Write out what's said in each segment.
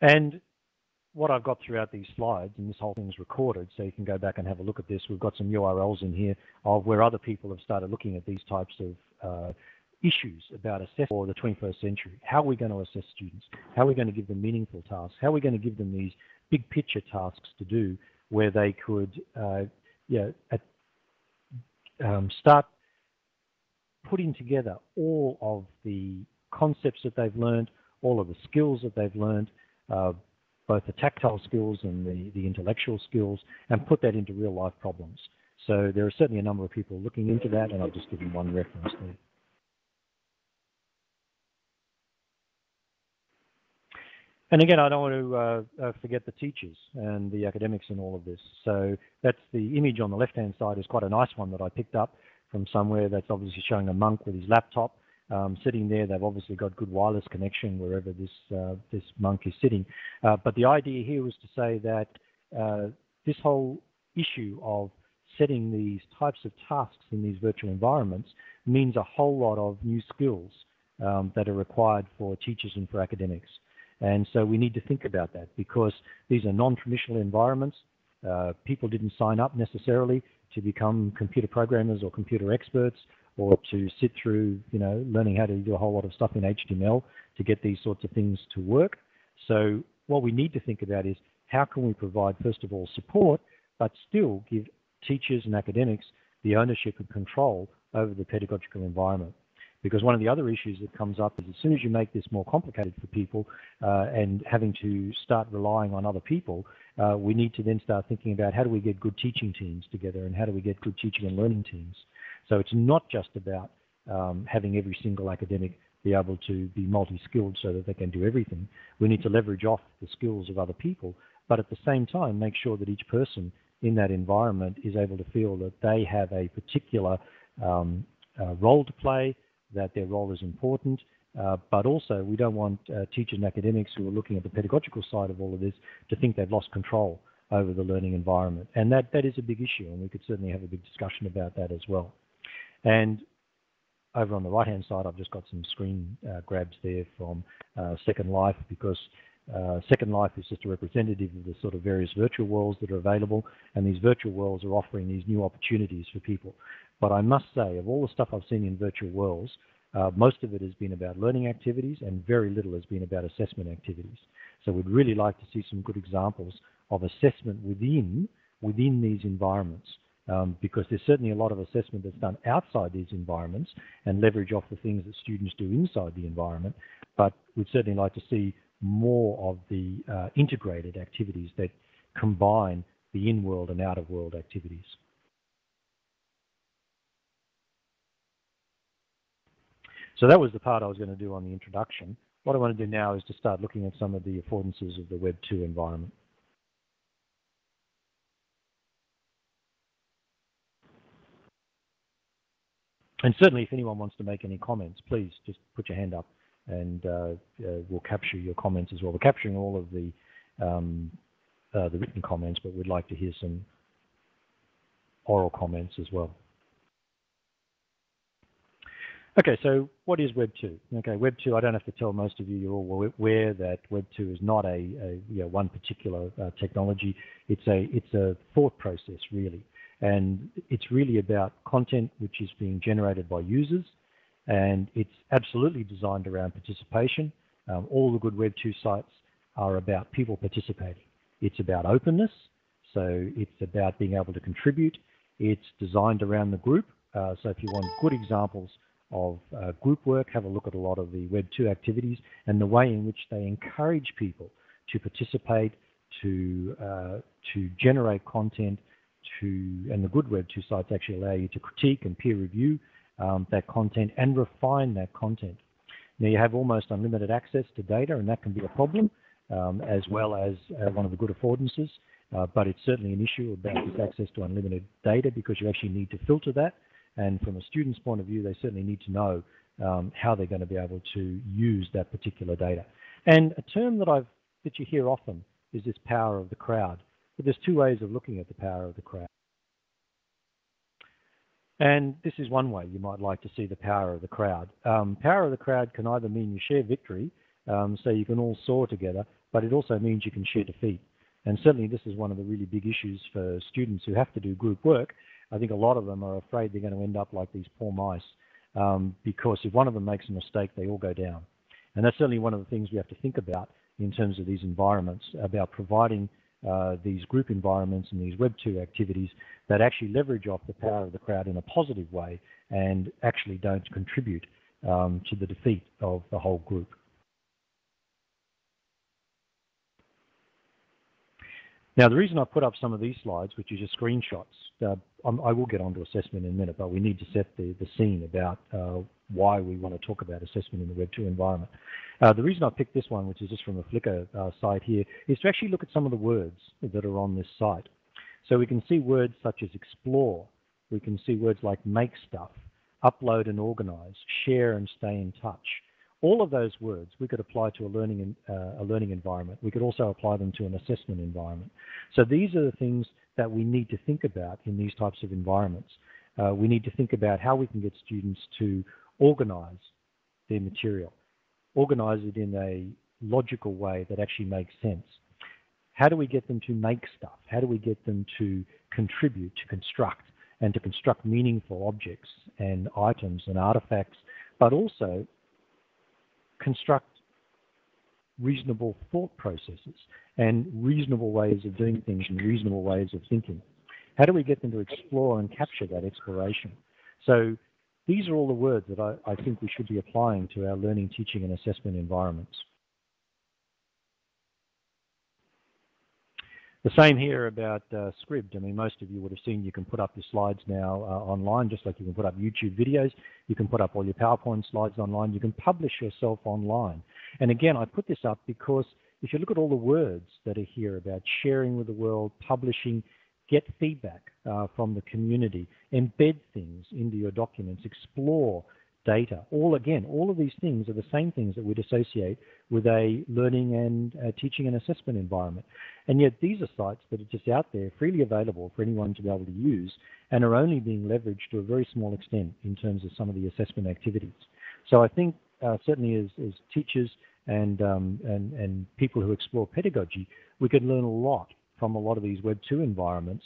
And what I've got throughout these slides, and this whole thing is recorded, so you can go back and have a look at this. We've got some URLs in here of where other people have started looking at these types of issues about assessment for the 21st century. How are we going to assess students? How are we going to give them meaningful tasks? How are we going to give them these big picture tasks to do where they could start putting together all of the concepts that they've learned, all of the skills that they've learned, both the tactile skills and the intellectual skills, and put that into real life problems. So there are certainly a number of people looking into that, and I'll just give you one reference there. And again, I don't want to forget the teachers and the academics in all of this. So that's the image on the left-hand side is quite a nice one that I picked up from somewhere. That's obviously showing a monk with his laptop sitting there. They've obviously got good wireless connection wherever this monk is sitting. But the idea here was to say that this whole issue of setting these types of tasks in these virtual environments means a whole lot of new skills that are required for teachers and for academics. And so we need to think about that because these are non-traditional environments. People didn't sign up necessarily to become computer programmers or computer experts or to sit through, learning how to do a whole lot of stuff in HTML to get these sorts of things to work. So what we need to think about is how can we provide, first of all, support, but still give teachers and academics the ownership and control over the pedagogical environment. Because one of the other issues that comes up is as soon as you make this more complicated for people and having to start relying on other people, we need to then start thinking about how do we get good teaching teams together and how do we get good teaching and learning teams. So it's not just about having every single academic be able to be multi-skilled so that they can do everything. We need to leverage off the skills of other people, but at the same time make sure that each person in that environment is able to feel that they have a particular role to play, that their role is important, but also we don't want teachers and academics who are looking at the pedagogical side of all of this to think they've lost control over the learning environment. And that is a big issue, and we could certainly have a big discussion about that as well. And over on the right-hand side, I've just got some screen grabs there from Second Life, because Second Life is just a representative of the sort of various virtual worlds that are available, and these virtual worlds are offering these new opportunities for people. But I must say, of all the stuff I've seen in virtual worlds, most of it has been about learning activities and very little has been about assessment activities. So we'd really like to see some good examples of assessment within these environments, because there's certainly a lot of assessment that's done outside these environments and leverage off the things that students do inside the environment. But we'd certainly like to see more of the integrated activities that combine the in-world and out-of-world activities. So that was the part I was going to do on the introduction. What I want to do now is to start looking at some of the affordances of the Web 2 environment. And certainly if anyone wants to make any comments, please just put your hand up and we'll capture your comments as well. We're capturing all of the written comments, but we'd like to hear some oral comments as well. Okay, so what is Web 2? Okay, Web 2, I don't have to tell most of you, you're all aware that Web 2 is not one particular technology. It's a thought process, really. And it's really about content which is being generated by users, and it's absolutely designed around participation. All the good Web 2 sites are about people participating. It's about openness, so it's about being able to contribute. It's designed around the group, so if you want good examples of group work, have a look at a lot of the Web 2 activities and the way in which they encourage people to participate, to generate content, and the good Web 2 sites actually allow you to critique and peer review that content and refine that content. Now you have almost unlimited access to data, and that can be a problem, as well as one of the good affordances, but it's certainly an issue about this access to unlimited data because you actually need to filter that. And from a student's point of view, they certainly need to know how they're going to be able to use that particular data. And a term that you hear often is this power of the crowd. But there's two ways of looking at the power of the crowd. And this is one way you might like to see the power of the crowd. Power of the crowd can either mean you share victory, so you can all soar together, but it also means you can share defeat. And certainly this is one of the really big issues for students who have to do group work. I think a lot of them are afraid they're going to end up like these poor mice, because if one of them makes a mistake, they all go down. And that's certainly one of the things we have to think about in terms of these environments, about providing these group environments and these Web 2 activities that actually leverage off the power of the crowd in a positive way and actually don't contribute to the defeat of the whole group. Now, the reason I put up some of these slides, which is just screenshots, I will get onto assessment in a minute, but we need to set the scene about why we want to talk about assessment in the Web 2 environment. The reason I picked this one, which is just from a Flickr site here, is to actually look at some of the words that are on this site. So we can see words such as explore, we can see words like make stuff, upload and organize, share and stay in touch. All of those words we could apply to a learning environment. We could also apply them to an assessment environment. So these are the things that we need to think about in these types of environments. We need to think about how we can get students to organize their material, organize it in a logical way that actually makes sense. How do we get them to make stuff? How do we get them to contribute, to construct, and to construct meaningful objects and items and artifacts, but also construct reasonable thought processes and reasonable ways of doing things and reasonable ways of thinking? How do we get them to explore and capture that exploration? So these are all the words that I think we should be applying to our learning, teaching, and assessment environments. The same here about Scribd. I mean, most of you would have seen you can put up your slides now online, just like you can put up YouTube videos. You can put up all your PowerPoint slides online. You can publish yourself online. And again, I put this up because if you look at all the words that are here about sharing with the world, publishing, get feedback from the community, embed things into your documents, explore data. All of these things are the same things that we'd associate with a learning and teaching and assessment environment. And yet these are sites that are just out there, freely available for anyone to be able to use, and are only being leveraged to a very small extent in terms of some of the assessment activities. So I think certainly as teachers and people who explore pedagogy, we can learn a lot from a lot of these Web 2 environments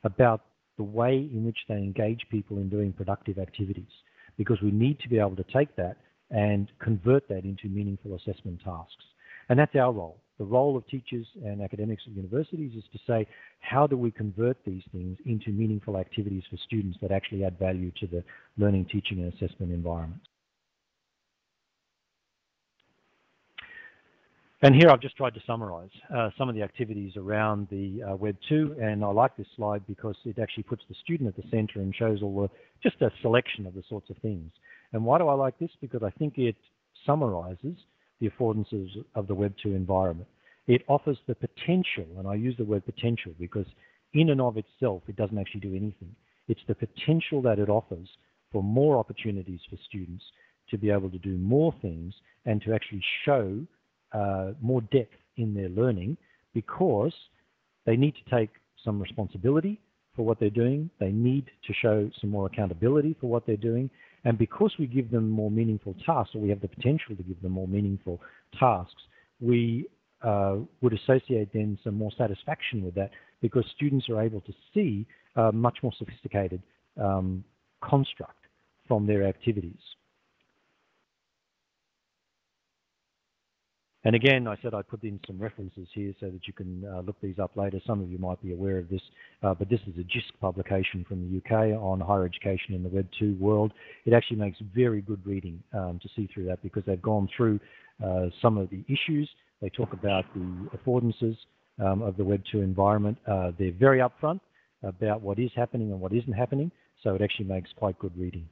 about the way in which they engage people in doing productive activities, because we need to be able to take that and convert that into meaningful assessment tasks. And that's our role. The role of teachers and academics at universities is to say, how do we convert these things into meaningful activities for students that actually add value to the learning, teaching, and assessment environment? And here I've just tried to summarize some of the activities around the Web 2, and I like this slide because it actually puts the student at the center and shows just a selection of the sorts of things. And why do I like this? Because I think it summarizes the affordances of the Web 2 environment. It offers the potential, and I use the word potential because in and of itself it doesn't actually do anything. It's the potential that it offers for more opportunities for students to be able to do more things and to actually show more depth in their learning, because they need to take some responsibility for what they're doing. They need to show some more accountability for what they're doing. And because we give them more meaningful tasks, or we have the potential to give them more meaningful tasks, we would associate then some more satisfaction with that, because students are able to see a much more sophisticated construct from their activities. And again, I said I'd put in some references here so that you can look these up later. Some of you might be aware of this, but this is a JISC publication from the UK on higher education in the Web 2 world. It actually makes very good reading to see through that, because they've gone through some of the issues. They talk about the affordances of the Web 2 environment. They're very upfront about what is happening and what isn't happening, so it actually makes quite good reading.